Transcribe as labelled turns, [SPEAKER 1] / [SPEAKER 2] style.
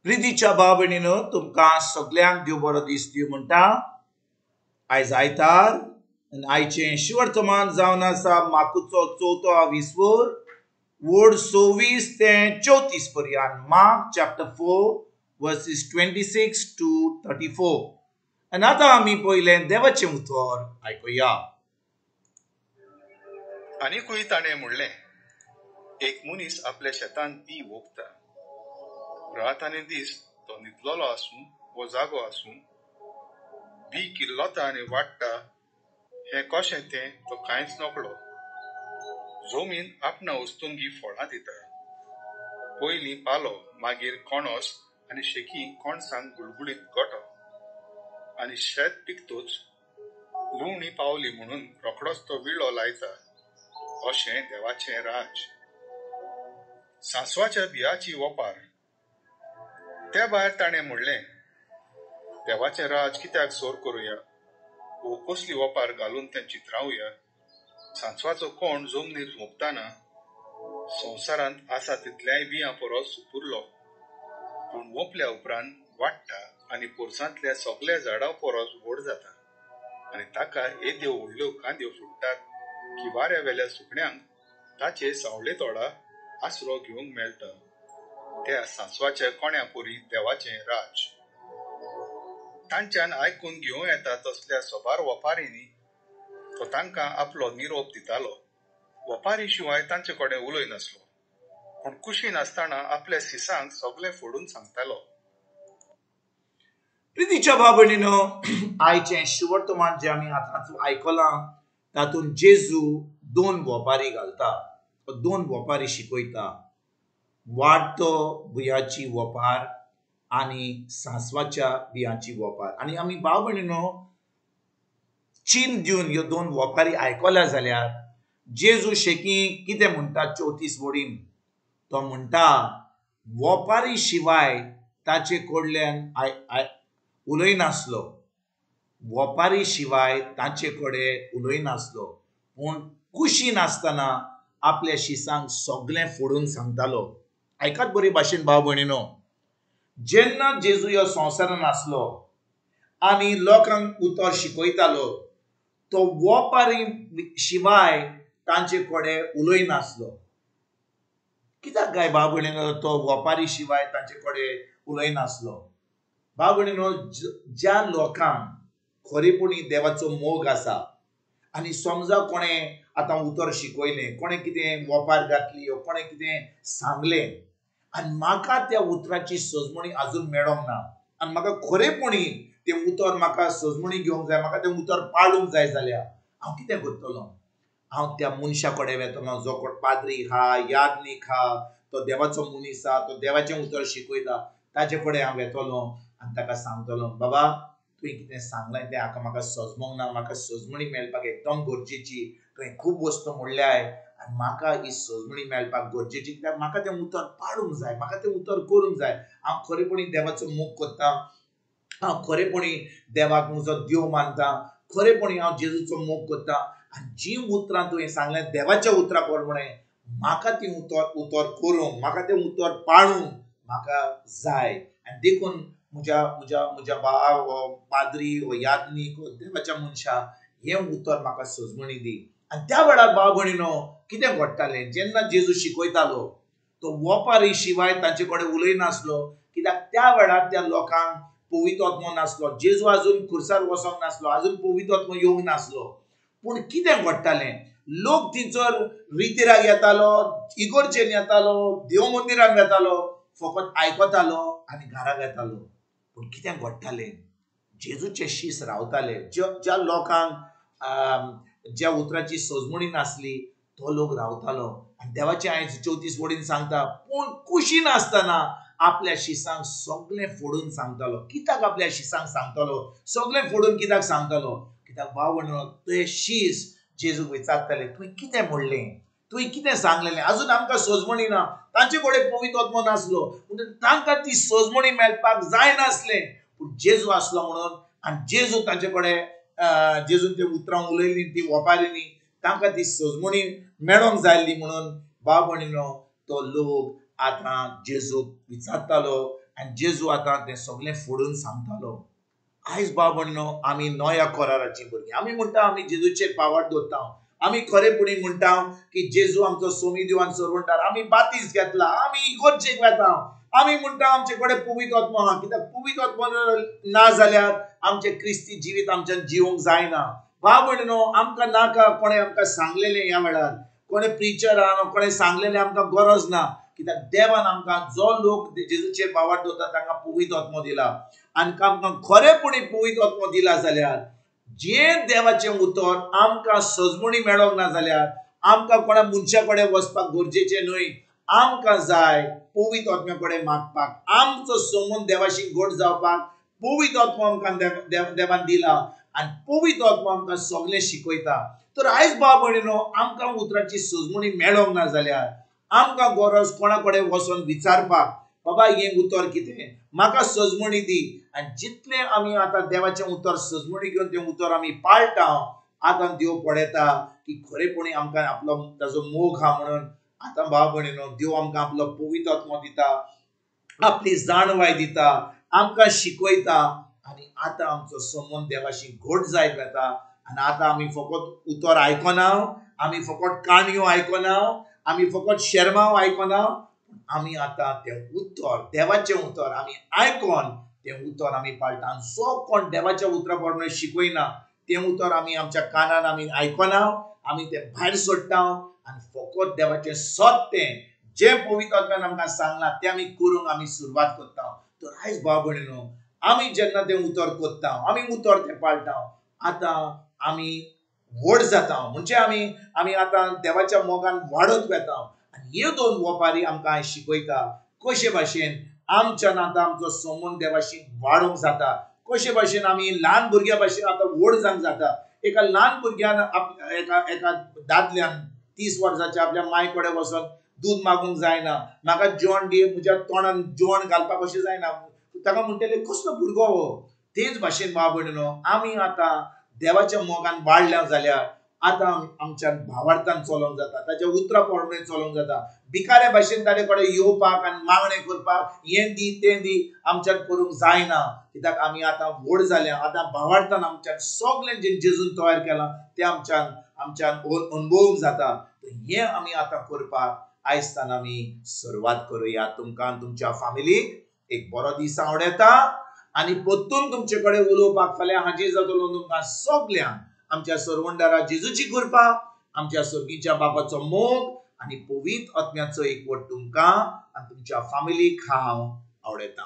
[SPEAKER 1] प्रितीच्या बाबणीनो तुमकां सगळ्यांक देव बरो दीस दिवं म्हणटा। आयज आयतार आनी आयचें शिवर्तमान जावन आसा मार्कचो 4थो विस्वर वोड 26 ते 34 पर्यंत। Mark chapter 4 versus 26 to 34। आनी आतां आमी पयलें देवाचें उतर आयकुया।
[SPEAKER 2] आनीकूय ताणें म्हणलें, एक मनीस आपल्या शेतांत बी वोगता। रात आनी दीस तो न्हिदलोलो आसूं वो जागो आसूं, बी किल्लोता आनी वाडटा हें कशें तें तो कांयच नकळो। जमीन आपणा वस्तूंगी फळां दिता, पयलीं पालो, मागीर कोणोस आनी शेकी कोणसांक गुळगुळीत गोठो। आनी शेत पिकतोच लुवणी पावली म्हणून रोखडोच तो विळो लायता, अशें देवाचें राज। सांसवाच्या बियाची वोपार। त्या भायर ताणें म्हणलें, देवाचें राज कित्याक सोर करुया, वो कसली वोपार घालून तें चित्रावुया। सांसवाचो कोण जमनीर झोंपताना संवसारांत आसा तितल्याय बियां परस सुपुरलो, पूण वोपल्या उपरांत वाडटा आनी पोरसांतल्या सगळ्या झाडां परस व्हड जाता। आनी ताका येद्यो व्हडल्यो कांद्यो फुट्टात की वाऱ्या वेल्या सुकण्यांक ताचे सावळे तोडा आसरो घेवंक मेळटा। त्या सांसवाच्या कोण्या पोरी देवाचें राज। तांच्यान आयकून घेवं येता तसल्या सोबार वपारींनी तो तांकां आपलो निरोप दितालो। वपारी शिवाय तांचे कडेन उलय नासलो, पूण कुशीन आसतना आपल्या सिसांक सगळें फोडून सांगतालो।
[SPEAKER 1] प्रितीच्या बाबणीनो आयचें शिवर्तमान जें आमी आतांच आयकलां तातूंत जेजू दोन वपारी घालता, दोन वपारी शिकयता। वाडतो बियाची वपार आनी सांसवाच्या बियाची वपार। आनी आमी भाव भयणीनो चीन दिवन ह्यो दोन वपारी आयकल्या जाल्यार जेजू शेकी कितें म्हणटा 34 वडीन, तो म्हणटा वपारी शिवाय ताचे कडल्यान उलयनासलो, वपारी शिवाय ताचे कडेन उलयनासलो, पूण कुशीन आसतना आपल्या शिसांक सगळें फोडून सांगतालो। आयकात बरे भाशेन भाव भयणीनो, जेन्ना जेजू ह्या संवसारान आसलो आनी लोकांक उतर शिकयतालो, तो वपारी शिवाय तांचे कडेन उलयनासलो। कित्याक काय भाव भयणीनो तो वपारी शिवाय तांचे कडेन उलयनासलो? भाव भयणीनो, ज्या लोकांक खरेपणी देवाचो मोग आसा आनी समजा कोणें आतां उतर शिकयलें, कोणें कितें वपार घातली, कोणें कितें सांगलें आनी म्हाका त्या उतराची सजमणी आजून मेळोंक ना आनी म्हाका खरेपणी तें उतर म्हाका सजमणी घेवंक जाय, म्हाका तें उतर पाळूंक जाय जाल्यार हांव कितें करतलों? हांव त्या मनशा कडेन वेतलों जो कोण पाद्री आहा, याजनीक आहा, तो देवाचो मनीस आहा, तो देवाचें उतर शिकयता, ताचे कडेन हांव वेतलों आनी ताका सांगतलों, बाबा तुवें कितें सांगलें तें म्हाका सजमोंक ना, म्हाका सजमणी मेळपाक एकदम गरजेची, तुवें खूब वस्तू म्हणल्याय आनी म्हाका ही सजमणी मेळपाक गरजेची, कित्याक म्हाका तें उतर पाळूंक जाय, म्हाका तें उतर करूंक जाय। हांव खरेपणी देवाचो मोग करतां, हांव खरेपणी देवाक म्हजो देव मानतां, खरेपणी हांव जेजूचो मोग करतां आनी जीं उतरां तुवें सांगलें देवाच्या उतरां प्रमाणें म्हाका तीं उतर करूंक, म्हाका तें उतर पाळूंक म्हाका जाय। आनी देखून म्हज्या भाव पाद्री व याजनीक व देवाच्या मनशा हें उतर म्हाका सजमणी दी। आनी त्या वेळार भाव भयणीनो कितें घडटालें, जेन्ना जेजू शिकयतालो तो वपारी शिवाय तांचे कडेन उलयनासलो, कित्याक त्या वेळार त्या लोकांक पवित्र आत्मो नासलो, जेजू आजून खुर्सार वसोंक नासलो, आजून पवित्र आत्मो येवंक नासलो। पूण कितें घडटालें, लोक थंयसर रितीराग येतालो, इगर्जेन येतालो, देव मंदिरान येतालो, फकत आयकतालो आनी घरा येतालो। पूण कितें घडटालें, जेजूचे शीस रावताले, ज्या लोकांक ज्या उतराची सजमणी नासली तो लोक रावतालो। आनी देवाचें आयज 34 वडीन सांगता, पूण कुशीन आसतना आपल्या शिसांक सगळें फोडून सांगतालो। कित्याक आपल्या शिसांक सांगतालो, सगळें फोडून कित्याक सांगतालो? कित्याक भाव भयणीनो ते शीस जेजूक विचारताले, तुवें कितें म्हणलें, तुवें कितें सांगलेलें, आजून आमकां सजमणी ना, तांचे कडेन पवित्र आत्मो नासलो, म्हणून तांकां ती सजमणी मेळपाक जाय नासलें, पूण जेजू आसलो म्हणून आनी जेजू तांचे कडेन जेजून ते उतरां उलयलीं ती वपारींनी, तांकां ती सजमणी मेळोंक जायली म्हणून भाव भयणीनो तो लोक आतां जेजूक विचारतालो आनी जेजू आतां तें सगळें फोडून सांगतालो. आयज बाबण्णो आमी नव्या कराराची भुरगीं. आमी म्हणटा आमी जेजूचेर पावट दवरता. आमी खरेपणी म्हणटा की जेजू आमचो सोमी दिवान सरवंटार. आमी बातीस घेतला, आमी इगोर्जेक वेता. आमी म्हणटा आमचे कडेन पवित्र आत्मा आहा, कित्याक पवित्र आत्मा ना जाल्यार आमचें क्रिस्ती जिवीत आमच्यान जिवंक जायना. बाबण्णो आमकां नाका कोणें आमकां सांगलेलें ह्या वेळार. कोणें प्रिचरान कोणें सांगलेलें आमकां गरज ना. कित्याक देवान आमकां जो लोक जेजूचेर पावट दवरता तांकां पवित्र आत्मा दिला. आनी आमकां खरेपणी पवित्र आत्मा दिला जाल्यार जें देवाचें उतर आमकां सजमणी मेळोंक ना जाल्यार आमकां कोणा मनशा कडेन वचपाक गरजेचें न्हय. आमकां जाय पवित्र आत्म्या कडेन मागपाक. आमचो संबंद देवाशी घट जावपाक पवित्र आत्मा आमकां देवान दिला आनी पवित्र आत्मा आमकां सगळें शिकयता. तर आयज बाबण्णो आमकां उतराची सजमणी मेळोंक ना जाल्यार आमकां गरज कोणा कडेन वचोन विचारपाक, बाबा हें उतर कितें, म्हाका सजमणी दी. आनी जितलें आमी आतां देवाचें उतर सजमणी घेवन तें उतर आमी पाळटा, आतां देव पळयता की खरेपणी आमकां आपलो ताजो मोग आहा म्हणून. आतां बाबण्णो देव आमकां आपलो पवित्र आत्मा दिता, आपली जाणवाय दिता, आमकां शिकयता आनी आतां आमचो संबंद देवाशी घट जायत वता. आनी आतां आमी फकत उतर आयकना, आमी फकत काणयो आयकना, आमी फकत शर्माव आयकना, आमी आतां तें उतर देवाचें उतर आमी आयकोन तें उतर आमी पाळटा. आनी जो कोण देवाच्या उतरा प्रमाणे शिकयना तें उतर आमी आमच्या कानान आमी आयकना, आमी तें भायर सोडटा आनी फकत देवाचें सत्य जें पवित्र आत्म्यान आमकां सांगलां तें आमी करूंक आमी सुरवात करता. तर आयज बाबण्णो आमी जेन्ना तें उतर करता, आमी उतर तें पाळटा, आतां आमी व्हड जाता. म्हणजे आमी आतां देवाच्या मोगान वाडत वेता. आनी ह्यो दोन वपारी आमकां आयज शिकयता कशे भाशेन आमच्यान आतां आमचो संबंद देवाशी वाडोवंक जाता. कशे भाशेन आमी ल्हान भुरग्या भाशेन आतां व्हड जावंक जाता. एका ल्हान भुरग्यान एका दादल्यान 30 वर्साच्या आपल्या माय कडेन वचोन दूद मागूंक जायना, म्हाका जेवण दी, म्हज्या तोंडान जेवण घालपाक अशें जायना. ताका म्हणटले कसलो भुरगो हो. तेच भाशेन बाबण्णो आमी आतां देवाच्या मोगान वाडल्या जाल्यार आतां आमच्यान भावार्थान चलोवंक जाता, ताच्या उतरा प्रमाणे चलोवंक जाता. भिकाऱ्या भाशेन ताचे कडेन येवपाक आनी मागणें करपाक हें दी तें दी आमच्यान करूंक जायना. कित्याक आमी आतां व्हड जाल्या. आतां भावार्थान आमच्यान सगळें जें जेजून तयार केलां तें आमच्यान अनुभवूंक जाता. हें आमी आतां करपाक आयजतान आमी सुरवात करुया. तुमकां तुमच्या फॅमिलीक एक बरो दीस आवडेता आनी परतून तुमचे कडेन उलोवपाक फाल्यां हाजीर जातलो. तुमकां सगळ्यांक आमच्या सरवंडारा जेजूची कृपा, आमच्या सर्गीच्या बापाचो मोग आनी पवित्र आत्म्याचो एकवट तुमकां आनी तुमच्या फॅमिलीक हांव आवडेता.